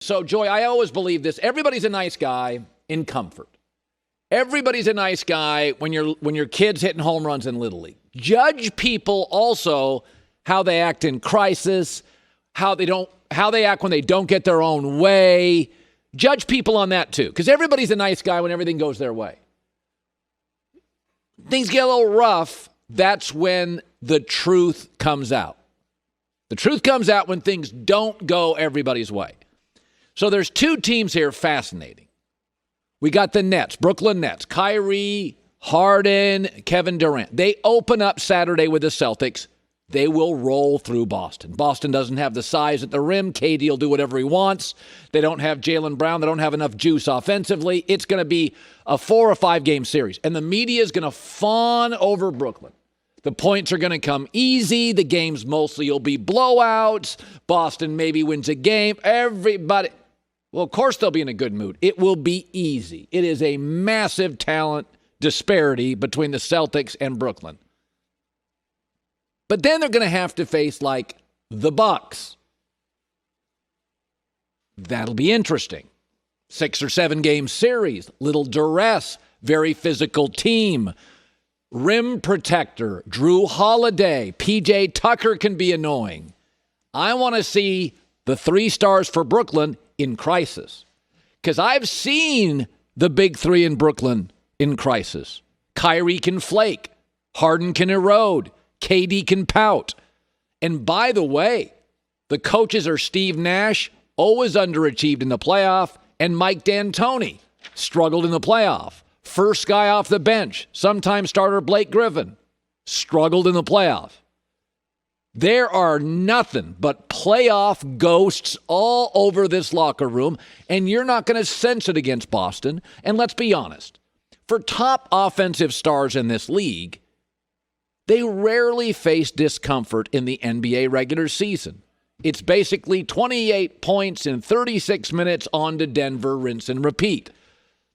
So, Joy, I always believe this. Everybody's a nice guy in comfort. Everybody's a nice guy when your kid's hitting home runs in Little League. Judge people also how they act in crisis, how they act when they don't get their own way. Judge people on that too, because everybody's a nice guy when everything goes their way. Things get a little rough. That's when the truth comes out. The truth comes out when things don't go everybody's way. So there's two teams here fascinating. We got the Nets, Brooklyn Nets, Kyrie, Harden, Kevin Durant. They open up Saturday with the Celtics. They will roll through Boston. Boston doesn't have the size at the rim. KD will do whatever he wants. They don't have Jaylen Brown. They don't have enough juice offensively. It's going to be a 4 or 5 game series. And the media is going to fawn over Brooklyn. The points are going to come easy. The games mostly will be blowouts. Boston maybe wins a game. Everybody, well, of course they'll be in a good mood. It will be easy. It is a massive talent disparity between the Celtics and Brooklyn. But then they're going to have to face, like, the Bucks. That'll be interesting. 6 or 7 game series, little duress, very physical team. Rim protector, Drew Holiday, PJ Tucker can be annoying. I want to see the 3 stars for Brooklyn in crisis. Because I've seen the big 3 in Brooklyn in crisis. Kyrie can flake. Harden can erode. KD can pout. And by the way, the coaches are Steve Nash, always underachieved in the playoff, and Mike D'Antoni, struggled in the playoff. First guy off the bench, sometime starter Blake Griffin, struggled in the playoff. There are nothing but playoff ghosts all over this locker room, and you're not going to sense it against Boston. And let's be honest, for top offensive stars in this league, they rarely face discomfort in the NBA regular season. It's basically 28 points in 36 minutes on to Denver, rinse and repeat.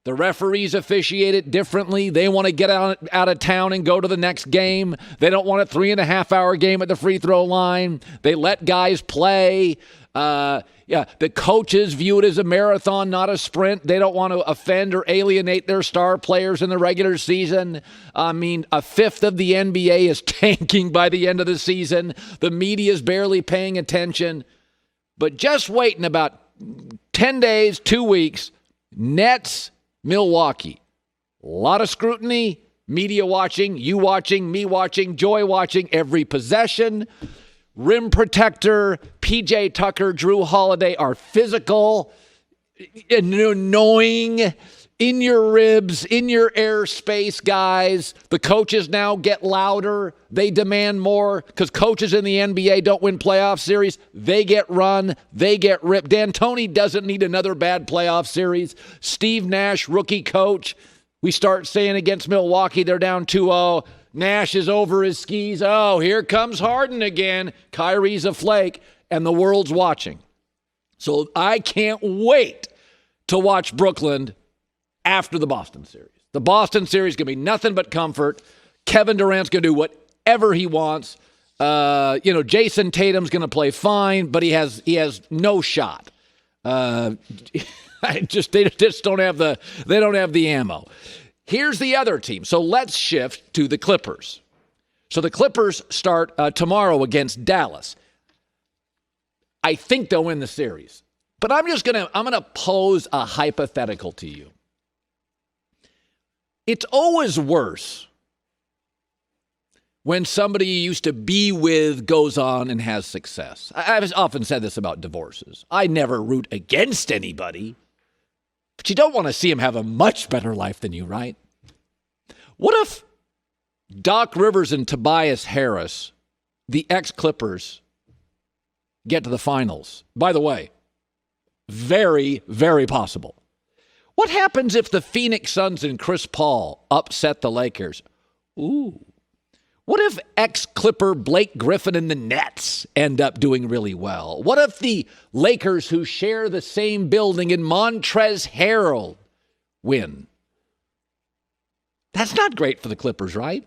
The referees officiate it differently. They want to get out of town and go to the next game. They don't want a 3.5-hour game at the free throw line. They let guys play. The coaches view it as a marathon, not a sprint. They don't want to offend or alienate their star players in the regular season. I mean, a fifth of the NBA is tanking by the end of the season. The media is barely paying attention. But just wait in about 10 days, 2 weeks, Nets, Milwaukee. A lot of scrutiny, media watching, you watching, me watching, Joy watching, every possession. Rim protector, PJ Tucker, Drew Holiday are physical, annoying, in your ribs, in your airspace, guys. The coaches now get louder. They demand more because coaches in the NBA don't win playoff series. They get run. They get ripped. D'Antoni doesn't need another bad playoff series. Steve Nash, rookie coach. We start saying against Milwaukee, they're down 2-0. Nash is over his skis. Oh, here comes Harden again. Kyrie's a flake, and the world's watching. So I can't wait to watch Brooklyn after the Boston series. The Boston series is going to be nothing but comfort. Kevin Durant's going to do whatever he wants. Jason Tatum's going to play fine, but he has no shot. They just don't have the ammo. Here's the other team. So let's shift to the Clippers. So the Clippers start tomorrow against Dallas. I think they'll win the series. But I'm going to pose a hypothetical to you. It's always worse when somebody you used to be with goes on and has success. I've often said this about divorces. I never root against anybody, but you don't want to see them have a much better life than you, right? What if Doc Rivers and Tobias Harris, the ex-Clippers, get to the finals? By the way, very, very possible. What happens if the Phoenix Suns and Chris Paul upset the Lakers? Ooh. What if ex-Clipper Blake Griffin and the Nets end up doing really well? What if the Lakers, who share the same building in Montrezl Harrell, win? That's not great for the Clippers, right?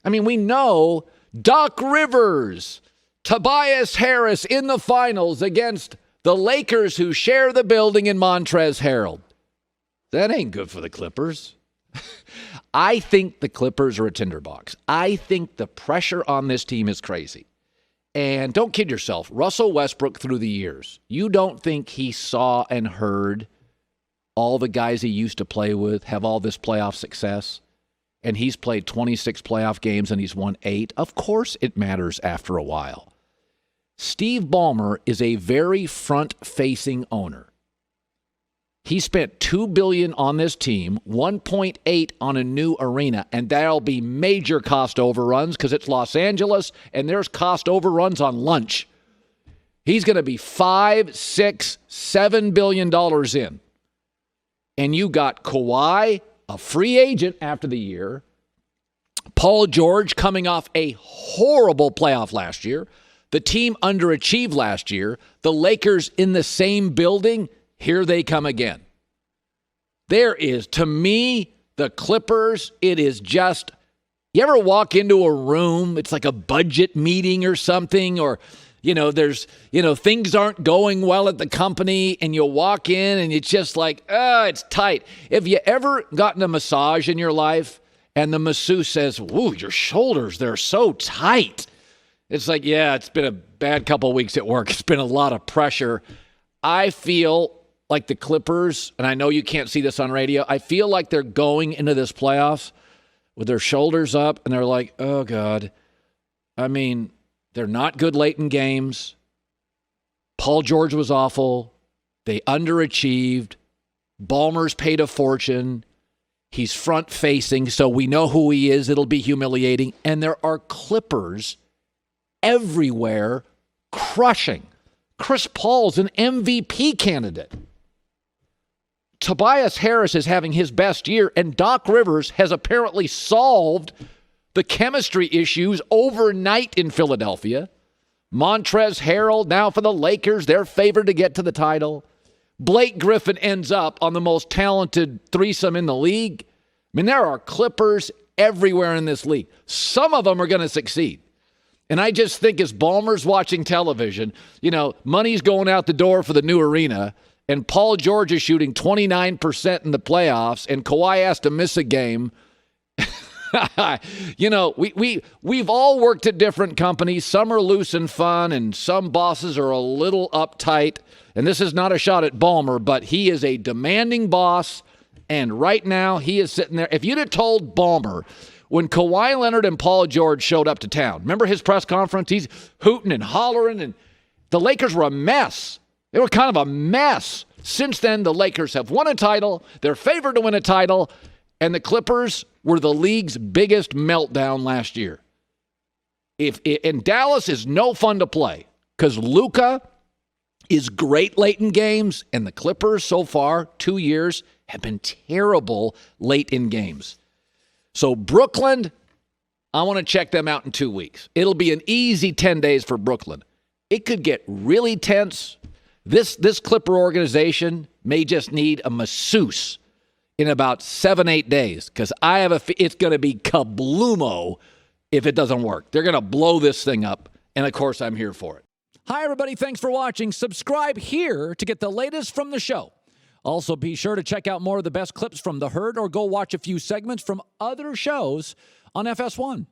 I mean, we know Doc Rivers, Tobias Harris in the finals against the Lakers, who share the building in Montrezl Harrell. That ain't good for the Clippers. I think the Clippers are a tinderbox. I think the pressure on this team is crazy. And don't kid yourself, Russell Westbrook through the years, you don't think he saw and heard all the guys he used to play with have all this playoff success? And he's played 26 playoff games and he's won 8. Of course it matters after a while. Steve Ballmer is a very front-facing owner. He spent $2 billion on this team, $1.8 on a new arena, and that'll be major cost overruns because it's Los Angeles, and there's cost overruns on lunch. He's going to be $5, $6, $7 billion in. And you got Kawhi, a free agent after the year, Paul George coming off a horrible playoff last year, the team underachieved last year, the Lakers in the same building. Here they come again. There is, to me, the Clippers, it is just, you ever walk into a room, it's like a budget meeting or something, or, there's, things aren't going well at the company, and you walk in and it's just like, it's tight. Have you ever gotten a massage in your life and the masseuse says, "Whoa, your shoulders, they're so tight"? It's like, yeah, it's been a bad couple of weeks at work. It's been a lot of pressure. I feel like the Clippers, and I know you can't see this on radio, I feel like they're going into this playoffs with their shoulders up, and they're like, oh, God. I mean, they're not good late in games. Paul George was awful. They underachieved. Ballmer's paid a fortune. He's front-facing, so we know who he is. It'll be humiliating. And there are Clippers everywhere crushing. Chris Paul's an MVP candidate. Tobias Harris is having his best year, and Doc Rivers has apparently solved the chemistry issues overnight in Philadelphia. Montrezl Harrell now for the Lakers. They're favored to get to the title. Blake Griffin ends up on the most talented threesome in the league. I mean, there are Clippers everywhere in this league. Some of them are going to succeed. And I just think as Ballmer's watching television, money's going out the door for the new arena, and Paul George is shooting 29% in the playoffs, and Kawhi has to miss a game. We've all worked at different companies. Some are loose and fun, and some bosses are a little uptight. And this is not a shot at Ballmer, but he is a demanding boss, and right now he is sitting there. If you'd have told Ballmer when Kawhi Leonard and Paul George showed up to town, remember his press conference? He's hooting and hollering, and the Lakers were a mess. They were kind of a mess. Since then, the Lakers have won a title. They're favored to win a title, and the Clippers were the league's biggest meltdown last year. And Dallas is no fun to play because Luka is great late in games, and the Clippers so far, 2 years, have been terrible late in games. So Brooklyn, I want to check them out in 2 weeks. It'll be an easy 10 days for Brooklyn. It could get really tense. This Clipper organization may just need a masseuse in about 7-8 days because I have it's going to be kabloomo if it doesn't work. They're going to blow this thing up, and of course I'm here for it. Hi, everybody. Thanks for watching. Subscribe here to get the latest from the show. Also, be sure to check out more of the best clips from The Herd or go watch a few segments from other shows on FS1.